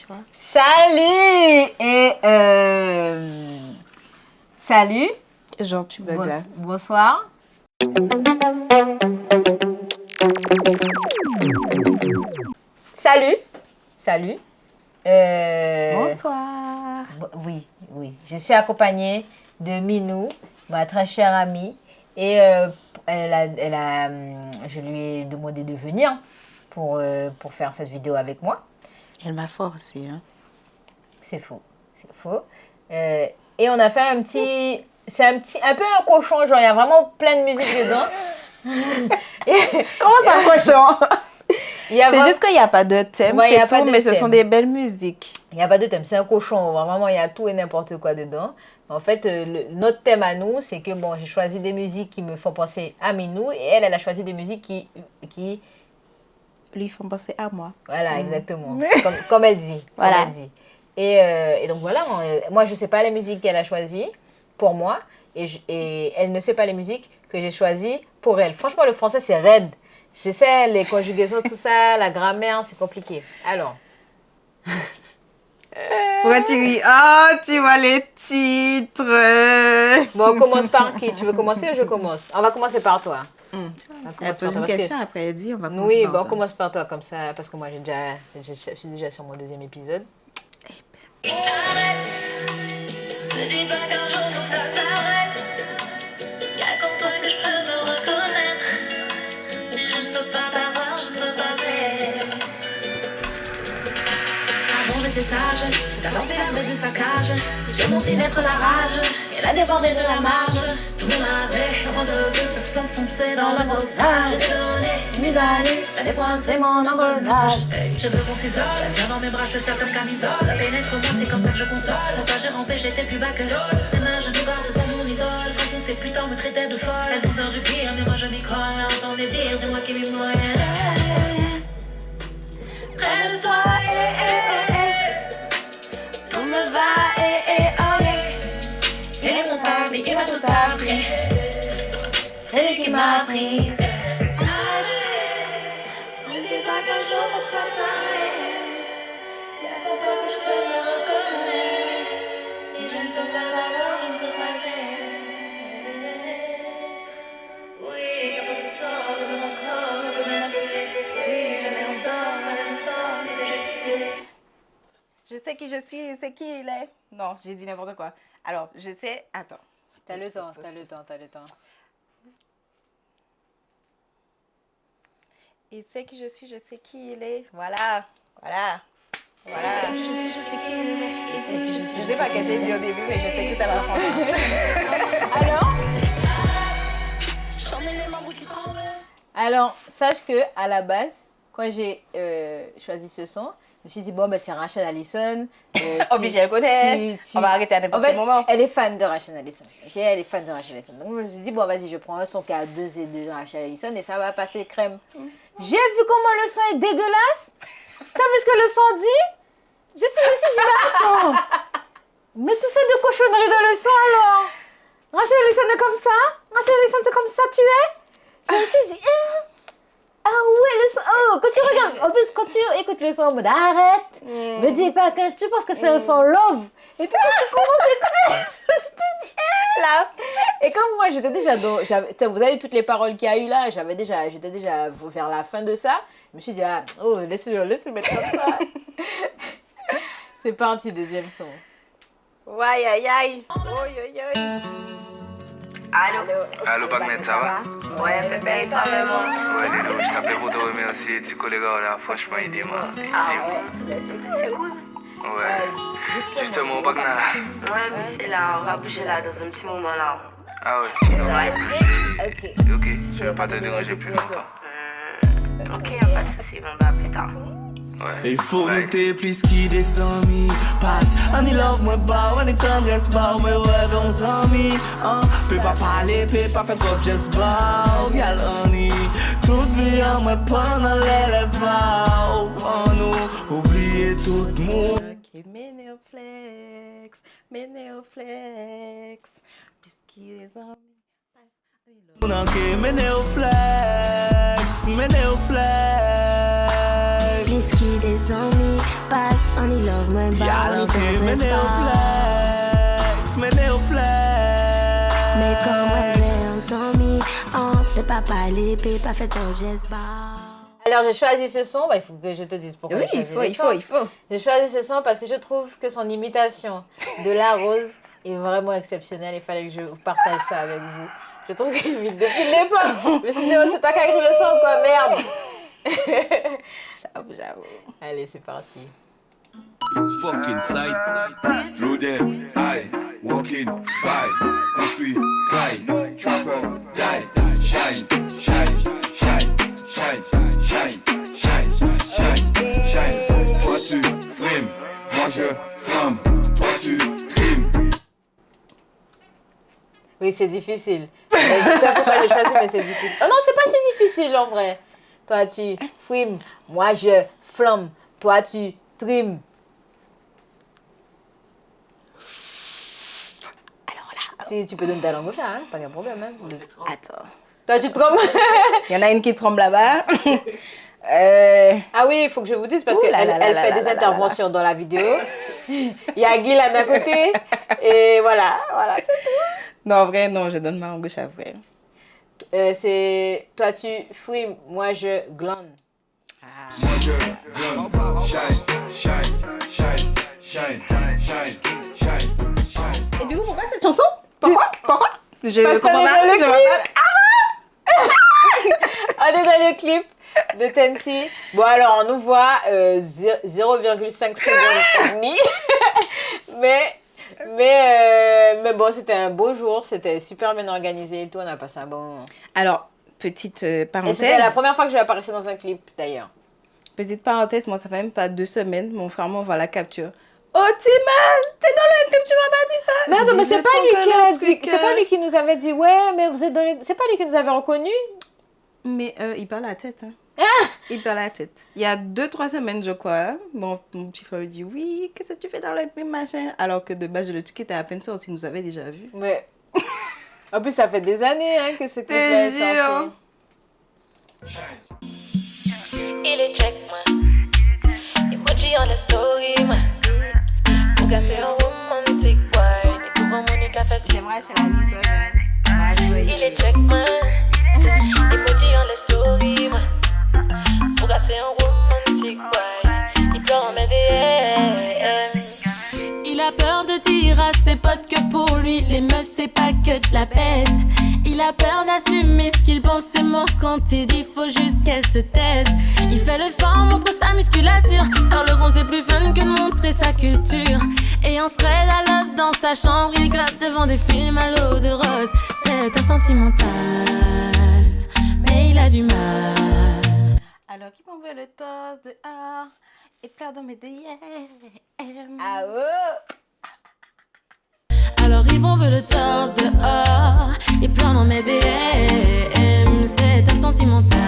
tu vois. Salut et salut. Genre, tu bugs là. Bonsoir. Salut. Salut. Bonsoir. Oui. Je suis accompagnée de Minou, ma très chère amie. Et je lui ai demandé de venir pour faire cette vidéo avec moi. Elle m'a forcé, hein. C'est faux. Et on a fait un petit... C'est un peu un cochon, genre il y a vraiment plein de musique dedans. Comment ça, cochon? C'est juste qu'il n'y a pas de thème, ouais, c'est tout, mais ce sont des belles musiques. Il n'y a pas de thème, c'est un cochon. Vraiment, il y a tout et n'importe quoi dedans. En fait, notre thème à nous, c'est que bon, j'ai choisi des musiques qui me font penser à Minou et elle a choisi des musiques qui lui font penser à moi. Voilà, exactement. Comme elle dit. Voilà. Comme elle dit. Et donc voilà, moi je ne sais pas les musiques qu'elle a choisies pour moi et elle ne sait pas les musiques que j'ai choisies pour elle. Franchement, le français c'est raide. Je sais, les conjugaisons, tout ça, la grammaire, c'est compliqué. Alors. Pourquoi tu ris? Oh, tu vois les titres. Bon, on commence par qui? Tu veux commencer ou je commence? On va commencer par toi. Elle pose une question, après elle dit, on va commencer oui, par bon, toi. on commence par toi, comme ça, parce que moi, je suis déjà sur mon deuxième épisode. Ne dis pas qu'un jour faut que ça s'arrête. Y'a qu'en toi que je peux me reconnaître. Si je ne peux pas t'avoir, je ne peux pas aimer. Avant j'étais sage, la sorcière de sa cage. J'ai mon d'être la rage, elle a débordé de la marge. Tout le monde avait rendez-vous pour s'enfoncer dans le sauvage. J'ai donné, mise à nu, t'as dépoissé mon engrenage. Je veux qu'on s'isole, viens dans mes bras, je te sers comme camisole. Pénètre-moi, c'est comme ça que je console. Quand toi j'ai rampé, j'étais plus bas que Dole. Maintenant je nous garde, c'est mon idole. Quand toutes ces putains me traitaient de folle. Elles ont peur du pire, mais moi je m'y colle. Entends les dires, c'est moi qui m'y moyenne. Près de toi, tout me va, c'est lui mon père, mais qui m'a tout appris. C'est lui qui m'a prise. Ne dis pas qu'un jour faut que ça s'arrête. Y'a qu'en toi que je peux me reconnaître. Si je ne peux pas t'avoir, je ne peux pas être. Oui, comme le sort de mon corps, de ma tête. Oui, je mets en dehors, mal à l'espoir, c'est juste que... Je sais qui je suis, je sais qui il est. Non, j'ai dit n'importe quoi. Alors, je sais... Attends. T'as le temps. Il sait qui je suis, je sais qui il est. Voilà. Je sais qui il est. Je sais pas ce que j'ai dit au début, mais je sais que tout à ma France. Alors, sache que à la base, quand j'ai choisi ce son, je me suis dit, bon, ben, c'est Rachel Allison. Obligé, elle connaît. On va arrêter à n'importe quel moment. Elle est fan de Rachel Allison. Ok, elle est fan de Rachel Allison. Donc, je me suis dit, bon, vas-y, je prends un son qui a 2 et 2 de Rachel Allison et ça va passer crème. J'ai vu comment le son est dégueulasse. T'as vu ce que le son dit? Je me suis dit, mais attends. Mais tout ça de cochonnerie dans le son alors. Rachel Allison est comme ça? Rachel Allison, c'est comme ça tu es? Je me suis dit, ah ouais, le son. Oh, quand tu regardes, en plus, quand tu écoutes le son en mode arrête, me dis pas que tu penses que c'est un son love. Et puis quand tu commences à écouter le son, tu te dis, Et comme moi, j'étais déjà dans. Vous avez toutes les paroles qu'il y a eu là, j'étais déjà vers la fin de ça. Je me suis dit, laisse-le mettre comme ça. C'est parti, deuxième son. Ouais, aïe, aïe. Allô, Bagnet, ça va? Ouais, bébé, et toi-même. Ouais, Lilo, je t'appelais pour te remercier, petit collègue, là, franchement, aidez-moi. C'est cool. Ouais, justement, Bagnet, là. Ouais, mais c'est là, on va bouger là dans un petit moment là. Ah ouais? Ok, je vais pas te déranger plus longtemps. Ok, y'a pas de soucis, on va plus tard. Ouais. Il faut noter plus qui descend mi passe. On y love moi bas, on y tendresse bas, mais ouais comme ça mi. Peut pas parler, peut pas faire trop just bow, gal on y. Toute vie en moi pendant l'élève, on nous oublier tout le monde. Ok, Ménéoflex, puisqu'il est en Ok, Ménéoflex. Plus qu'il des amis, passe, on y love, moi, bah, on y compresse pas. Me flex. Mais comme moi, j'ai entendu, on peut pas parler, peut pas faire ton geste, bah. Alors, j'ai choisi ce son. Bah, il faut que je te dise pourquoi Oui, j'ai choisi ce son. il faut. J'ai choisi ce son parce que je trouve que son imitation de La Rose est vraiment exceptionnelle. Il fallait que je partage ça avec vous. Je trouve qu'il imite depuis le départ. Je me suis dit, oh, c'est toi qui as écrit le son, quoi, merde. J'avoue. Allez, c'est parti. Fucking sight. Blue them, I walking by. Construit, cry, trapper, die. Shine, shine, shine, shine, shine, shine, shine, shine. Toi tu frimes, moi je flamme. Toi tu trimes. Oui, c'est difficile. Je sais pourquoi j'ai choisi, mais c'est difficile. Oh non, c'est pas si difficile en vrai. Toi tu frimes, moi je flamme. Toi tu trimes. Si tu peux donner ta langue au chat, hein, pas de problème. Hein. Attends. Toi, tu trembles. Il y en a une qui tremble là-bas. Ah oui, il faut que je vous dise parce Ouh qu'elle là là elle là fait là des là là interventions dans la vidéo. Il y a Guylaine à côté. Et voilà, c'est tout. Non, en vrai, non, je donne ma langue au chat, vrai. C'est toi, tu fouilles, moi, je glande. Moi je glande. Shine, shine, shine, shine, shine, shine, shine. Et du coup, pourquoi cette chanson? Pourquoi? Je Parce qu'on comprends est pas. dans le Je vois pas. On est dans le clip de Tensi. Bon, alors, on nous voit 0,5 secondes et demie. mais bon, c'était un beau jour. C'était super bien organisé et tout. On a passé un bon moment. Alors, petite Et parenthèse. c'était la première fois que je vais apparaître dans un clip, d'ailleurs. Petite parenthèse, moi, ça fait même pas 2 semaines. Mon frère m'envoie la capture. Oh, Timan, t'es dans le clip, tu m'as pas dit ça. Mais Je attends, dis, mais c'est le pas temps lui que qui le a dit, truc, c'est pas lui qui nous avait dit, ouais, mais vous êtes dans le... C'est pas lui qui nous avait reconnu. Mais il parle à la tête. Hein. Il parle à la tête. Il y a 2-3 semaines, je crois. Hein. Mon petit frère me dit, oui, qu'est-ce que tu fais dans le clip, machin. Alors que de base, le truc était à peine sorti, il nous avait déjà vu. Mais... En plus, ça fait des années hein, que ce clip Te est jure. sorti. Il est check, moi. Emoji on the story, moi. Pour casser un romantic boy. Et tout mon Monica fait ça. J'aimerais chez la Lisa, Il est check, moi. Emoji on the story, moi. Pour casser un romantic boy. Il pleure en mes DM. Il a peur de dire à ses potes que pour lui, les meufs c'est pas que de la baisse. Il a peur d'assumer ce qu'il pense c'est mort quand il dit faut juste qu'elle se taise. Il fait le fort, montre sa musculature. Faire le rond c'est plus fun que de montrer sa culture. Et on se raide à l'œuf dans sa chambre. Il gratte devant des films à l'eau de rose. C'est un sentimental, mais il a du mal. Alors qu'il m'envoie le torse dehors et pleure dans mes DM. Ah ouais. Alors ils vont le torse dehors et plein dans mes DM. C'est un sentimental,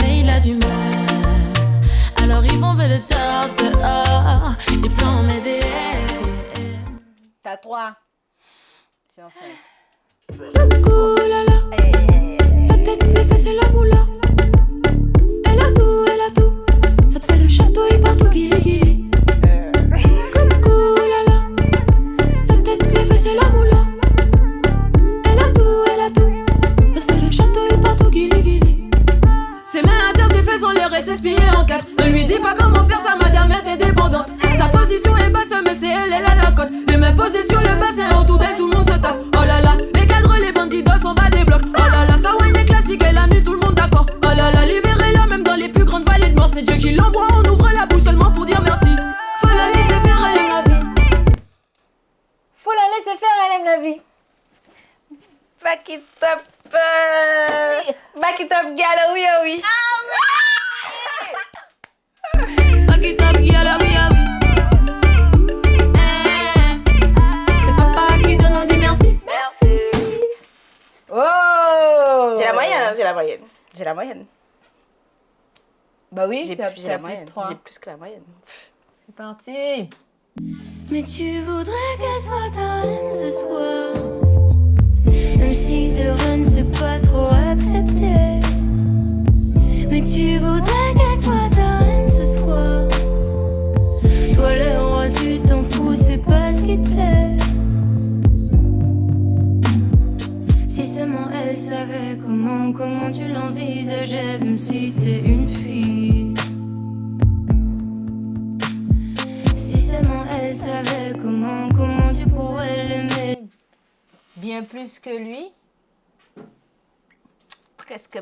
mais il a du mal. Alors ils vont le torse dehors et plein dans mes DM. T'as 3. C'est en 5. Coucou lala, la tête, les fesses et la moula. Elle a tout, ça te fait le château et partout guili guili. Coucou lala, la tête, les fesses et la moula. Elle a tout, ça te fait le château et partout guili guili. Ses mains à terre, ses fesses en l'air et s'espier en quatre. Ne lui dis pas comment faire, sa madame est dépendante. Sa position est basse, mais c'est elle a la cote. Les mains posées sur le bassin, autour d'elle tout le monde se tape. Oh là là, les cadres, les bandits s'en bat des blocs. Oh là là, sa wine est classique, elle a mis tout le monde d'accord. Oh là là, libérez-la même dans les plus grandes vallées de mort. C'est Dieu qui l'envoie, on ouvre la bouche seulement pour dire merci. Faut la laisser faire, elle aime la vie. Faut la laisser faire, elle aime la vie. Back it up. Back it up, gal, oui, oh oui. Back it up, yalla, oui, ah oui. C'est papa qui donne, on dit merci. Oh. J'ai la moyenne. Bah oui, J'ai tu as plus la plus moyenne. de 3. J'ai plus que la moyenne. C'est parti. Mais tu voudrais qu'elle soit ta reine ce soir. Même si de reine c'est pas trop accepté. Mais tu voudrais qu'elle soit ta reine ce soir. que j'aime si t'es une fille. Si seulement elle savait comment tu pourrais l'aimer. Bien plus que lui.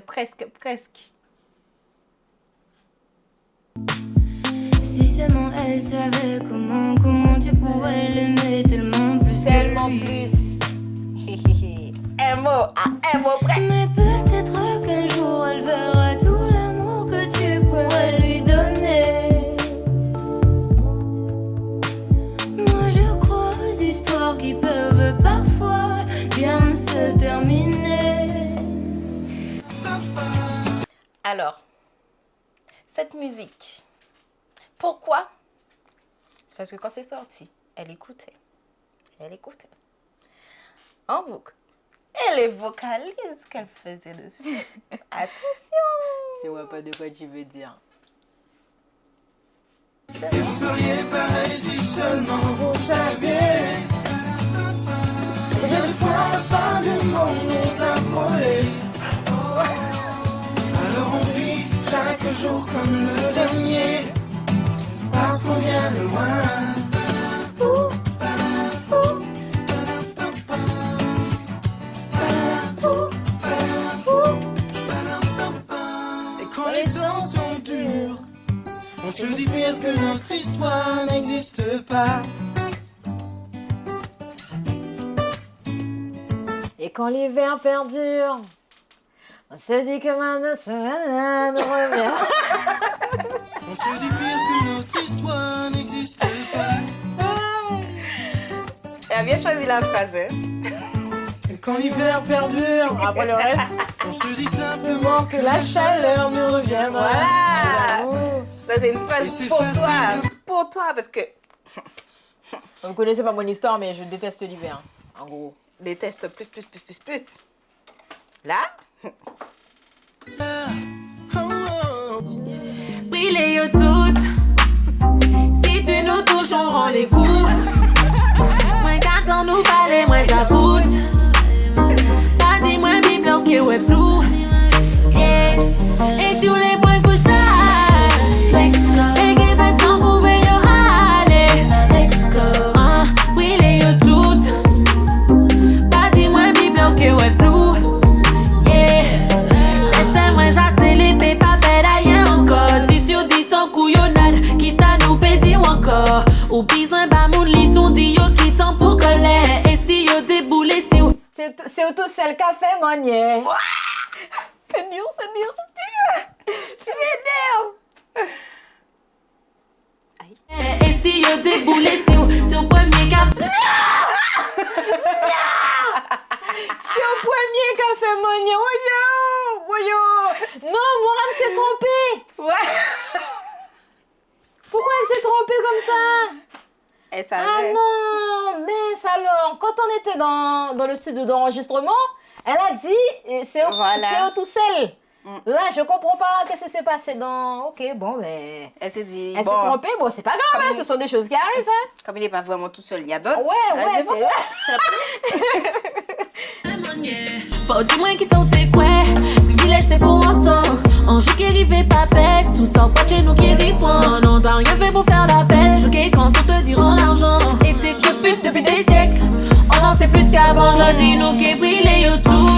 Presque. Si seulement elle savait comment tu pourrais l'aimer tellement plus Tellement que lui. plus. Un mot près. Mais peut-être qu'un jour elle verra tout l'amour que tu pourrais lui donner. Moi je crois aux histoires qui peuvent parfois bien se terminer. Alors, cette musique, pourquoi? C'est parce que quand c'est sorti, elle écoutait. En boucle. Et les vocalises qu'elle faisait dessus. Attention! Je vois pas de quoi tu veux dire. Vous feriez pareil si seulement vous saviez. Combien de fois la fin du monde nous a frôlés. Alors on vit chaque jour comme le dernier. Parce qu'on vient de loin. Et quand les temps sont durs, on se dit pire que notre histoire n'existe pas. Et quand l'hiver perdure, on se dit que maintenant ça nous revient. On se dit pire que notre histoire n'existe pas. Elle a bien choisi la phrase, hein? Et quand l'hiver perdure, Après le reste, on se dit simplement que la chaleur nous reviendra. Voilà! Ça, c'est une Et phrase c'est pour facile toi. Pour toi, parce que vous connaissez pas mon histoire, mais je déteste l'hiver, en gros. des tests plus. Là, Brûler yo toutes. Si tu nous touches, on rend les coups. Moins qu'attend nous parler, moins ça bout. Pas dit moins bi bloqué, ouais flou. Yeah. Et sur les points couchages, flex go. Et qui fait temps pour veiller aller. Flex go. Brûler yo toutes. Pas dit moins bi bloqué, ouais flou. Yeah. Reste moins jassé les pépas, pédaille encore. 10 sur 10 en couillonnade. Qui ça nous pédit encore? Ou besoin bah moun li son dit yo qui t'en pour colère. Et si yo déboulé si yo. C'est surtout celle qui a fait Monnier. c'est dur. Tu m'énerves. Et si yo déboulé sur premier café. C'est au premier qui a fait Monnier. Voyons. Non, Moran s'est trompée. Ouais. Pourquoi elle s'est trompée comme ça? Elle Ah savait. non, mais alors, quand on était dans le studio d'enregistrement, elle a dit, c'est au tout seul. Là, je comprends pas qu'est-ce qui s'est passé dans... Ok, bon, mais... Elle s'est dit, Elle s'est bon, trompée, bon, c'est pas grave, hein, ce sont des choses qui arrivent, hein. comme il n'est pas vraiment tout seul, il y a d'autres. Ouais, Elle a dit, bon, c'est... Faut du moins qui sont tes quoi. Le village c'est pour longtemps. On joue qui arrive pas bête. Tout ça pas chez nous qui répond. Non, t'as rien fait pour faire la bête. Je gagne quand on te diront l'argent. Et t'es que pute depuis des siècles. On en sait plus qu'avant. Je dis nous qui brûlent yo tout.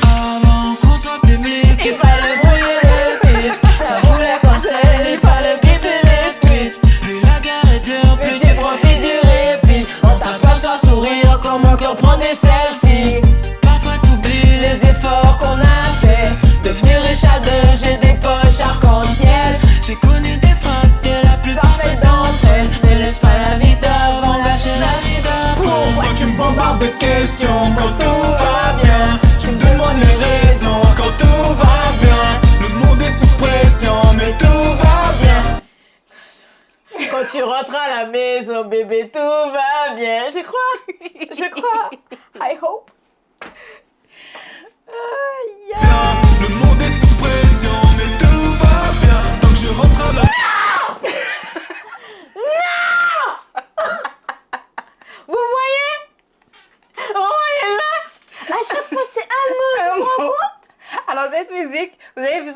Avant qu'on soit public, il fallait brouiller les pistes. Ça voulait penser, il fallait quitter les tweets. Plus la guerre est dure, plus tu profites du répit. On t'aperçoit sourire quand mon cœur prend des selfies. Parfois t'oublies les efforts qu'on a fait. Devenu riche à deux, j'ai des poches arc-en-ciel. J'ai connu des frappes et la plus parfaite d'entre elles. Ne laisse pas la vie d'avant gâcher la vie d'avant. Pourquoi tu me bombardes de questions quand tout va bien? Tu me demandes les raisons quand tout va bien. Le monde est sous pression mais tout va bien. Quand tu rentres à la maison, bébé, tout va bien. Je crois. I hope. Le monde est sous pression mais tout va bien. Tant que je rentre à la... Vous voyez là? À chaque fois, c'est un mot, tu te rends compte?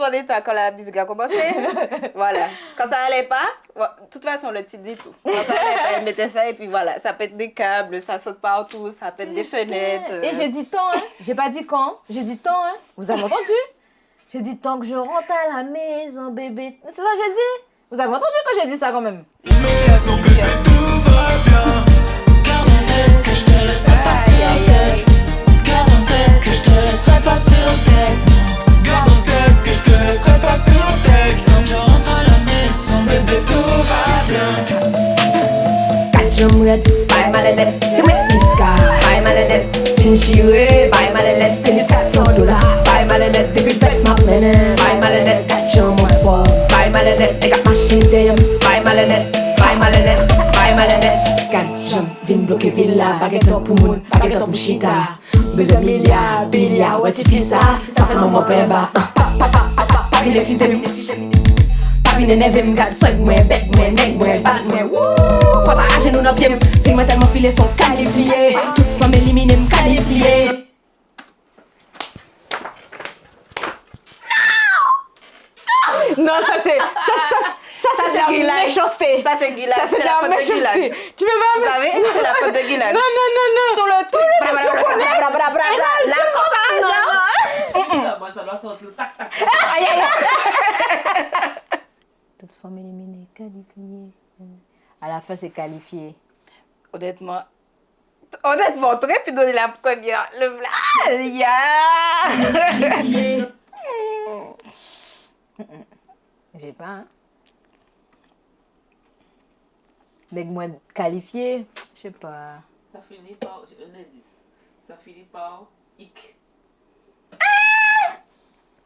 son état quand la musique a commencé. Voilà. Quand ça allait pas, de toute façon, le titre dit tout. Quand ça allait pas, elle mettait ça et puis voilà. Ça pète des câbles, ça saute partout, ça pète des fenêtres. Et j'ai dit tant, hein. J'ai pas dit quand. J'ai dit tant, hein. Vous avez entendu? J'ai dit tant que je rentre à la maison, bébé. C'est ça que j'ai dit? Vous avez entendu quand j'ai dit ça quand même? Mais à son bébé tout va bien. Garde en tête que je te laisserai pas sur la tête. Garde en tête que je te laisserai pas sur la tête. Garde en tête que je te laisserai pas sur la tête. Quand je rentre à la maison, bébé tout va bien. Catch 'em red, bye malalet. C'est Whitney Sky, bye malalet. Jinchire, bye malalet. Tennis $400, bye malalet. Depuis fait ma mène, bye malalet. Catch 'em fort, bye malalet. They got my shit there, bye malalet. Bye malalet, bye malalet. Catch 'em, vin bloquer villa, baguette up pour moun, baguette up mchita. Besoin milliard, billiard, ouais tu fais ça, ça c'est maman pemba. Pas vin excité nous. Vine neve m'gade swag mwen, bec mwen, nek mwen, bas mwen, wouh. Faut ta hache nou nan pied m, sing mwen tellement filé son qualifié. Toute femme éliminée m'qualifié. Non, ça c'est la méchanceté. Ça, c'est Guylaine. Ça, c'est la faute de méchanceté. Guylaine. Tu veux pas Vous savez, c'est la faute de Guylaine. Non. Tout le truc. La comparaison. Moi, ça doit sortir. Tac, tac. Aïe, aïe. Toute femme éliminée, qualifiée. À la fin, c'est qualifié. Honnêtement, t'aurais pu donner la première. J'ai pas, hein. Dès que moi qualifié, je sais pas. Ça finit par un indice. Ça finit par ic.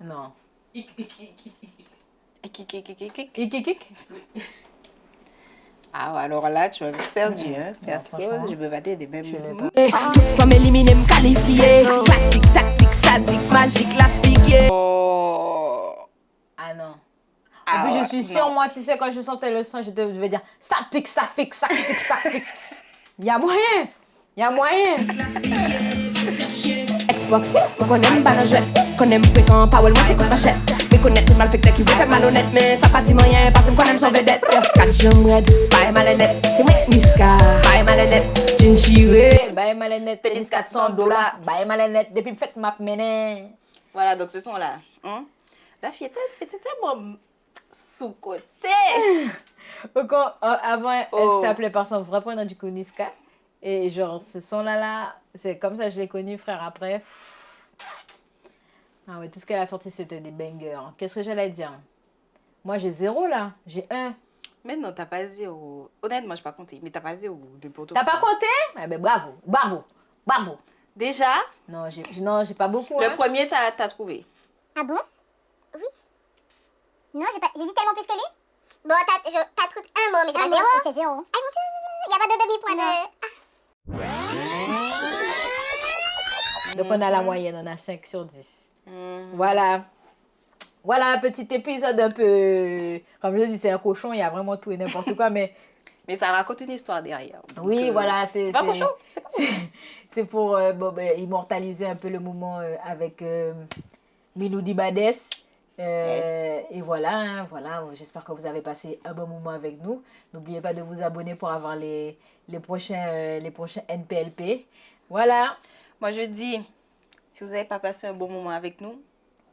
Non. Ic. Kik. Ah, alors là, tu m'as perdu, hein. Perso, franchement, je me battais des mêmes. je l'ai pas. Toute femme éliminée m'qualifié. Classique, tactique, sadique, magique, l'aspigué. Oh. Ah non. Ah En plus, ouais, je suis sûre, non. moi, tu sais, quand je sentais le son, je devais dire statique. Il y a moyen. Xbox, qu'on aime pas le jeu. Qu'on aime fréquent, pas well, moi c'est qu'on t'achète. Mais connaître tout malfecteur qui veut faire malhonnête. Mais ça pas dit moyen, parce qu'on aime son vedette. Catch 'em red, bye malanette. C'est Whitney Sky, bye malanette. Jinchire. Bye malanette, tennis $400. Bye malanette, depuis fête m'a mené. Voilà, donc ce son-là. Hein? La fille était tellement sous-côté. Avant, Oh. elle s'appelait par son vrai prénom du coup Niska. Et genre, ce son-là, c'est comme ça que je l'ai connu, frère, après. Ah ouais, tout ce qu'elle a sorti, c'était des bangers. Qu'est-ce que j'allais dire? Moi, j'ai 0 là. J'ai 1. Mais non, t'as pas 0. Honnêtement, je pas compté, mais t'as pas 0 n'importe T'as quoi. pas compté? Eh ben bravo. Déjà, Non, j'ai pas beaucoup. le hein. premier, t'as trouvé. Ah bon? Oui. Non, j'ai dit tellement plus que lui. Bon, t'as trouvé un mot, mais c'est pas 0. C'est 0. Ah mon Dieu, il n'y a pas de demi-point de... Donc, on a la moyenne, on a 5 sur 10. Voilà, petit épisode un peu... Comme je dis, c'est un cochon, il y a vraiment tout et n'importe quoi, mais... Mais ça raconte une histoire derrière. Donc, Oui, voilà, c'est pas cochon, c'est pas cochon. C'est pour immortaliser un peu le moment avec Minou Dibades. Et voilà, j'espère que vous avez passé un bon moment avec nous. N'oubliez pas de vous abonner pour avoir les prochains NPLP. Voilà. Moi, je dis, si vous n'avez pas passé un bon moment avec nous,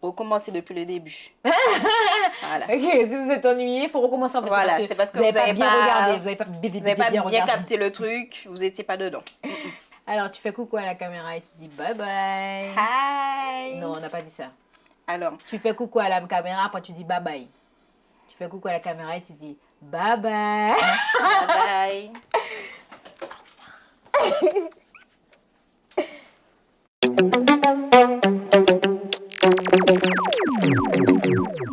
recommencez depuis le début. Voilà. Ok, si vous êtes ennuyé, il faut recommencer en fait. Voilà, c'est parce que vous n'avez avez bien pas regardé, vous n'avez pas bien regardé. capté le truc, vous n'étiez pas dedans. Alors, tu fais coucou à la caméra et tu dis bye bye. Hi. Non, on n'a pas dit ça. Alors, Tu fais coucou à la caméra, après tu dis bye bye. Tu fais coucou à la caméra et tu dis bye bye. bye bye.